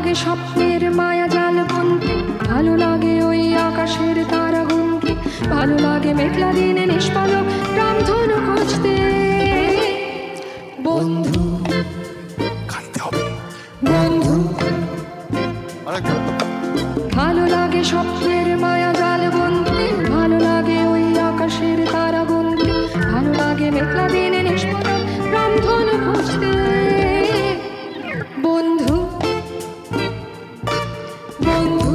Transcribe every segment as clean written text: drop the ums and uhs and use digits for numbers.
লাগে স্বপ্নের মায়া জাল বন্দি, ভালো লাগে ওই আকাশের তারা গুনতে, ভালো লাগে মেঘলা দিনে নিষ্পালক রামধনু খুঁজতে। বন্ধু বন্ধু ভালো লাগে স্বপ্নের মায়া জাল বন্দি, ভালো লাগে ওই আকাশের তারা গুনতে, ভালো লাগে মেঘলা দিনে নিষ্পালক রামধনু খুঁজতে। বন্ধু বন্ধু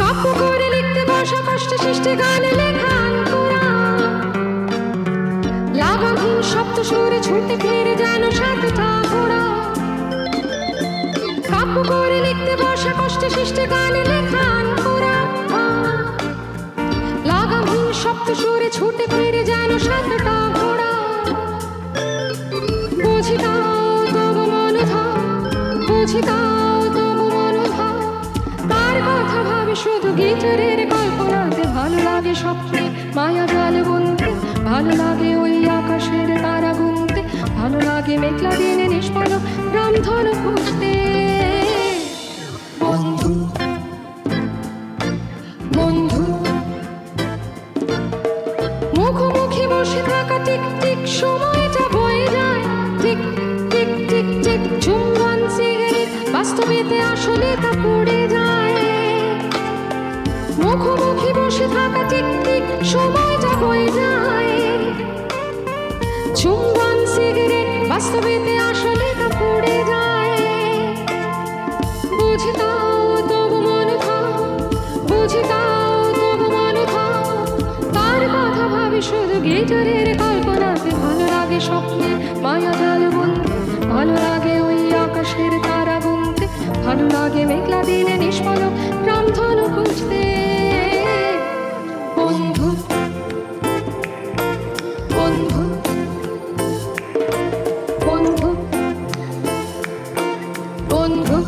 কাব্য করে লিখতে বসা কষ্টে সৃষ্টি গানে লেখান করা, লাগামহীন শব্দ সুরে ছুটে ফিরে যেন সাতটা ঘোড়া। কাব্য করে লিখতে বসা কষ্টে সৃষ্টি গানে লেখান করা, লাগামহীন শব্দ সুরে ছুটে ফিরে যেন সাতটা ঘোড়া। বুঝি দাও তবু মনোভাব, বুঝি দাও তবু মনোভাব, তার কথা ভাবে শুধু গিটারের কল্পনাতে। ভালো লাগে স্বপ্নে মায়া জাল বুনতে, ভালো লাগে ওই আকাশের তারা গুনতে, ভালো লাগে মেঘলা দিনে নিষ্পালক রামধনু খুঁজতে। বন্ধু বন্ধু মুখোমুখি বসে থাকা টিক টিক সময়টা বয়ে যায়, টিক টিক টিক টিক চুম্বন সিগারেট বাস্তবেতে আসলে তা পড়ে যায়। মুখোমুখি বসে থাকা টিক টিক সময়টা বয়ে যায়, চুম্বন সিগারেট বাস্তবেতে আসলে তা পড়ে যায়। বুঝি দাও তবু মনোভাব, বুঝি দাও তবু মনোভাব, তার কথা ভাবি শুধু গিটারের কল্পনাতে। ভালো লাগে স্বপ্নে মায়া জাল বুনতে, ভালো লাগে ওই আকাশের তারা গুনতে, ভালো লাগে মেঘলা দিনে নিষ্পালক রামধনু খুঁজতে। বন্ধু বন্ধু বন্ধু বন্ধু।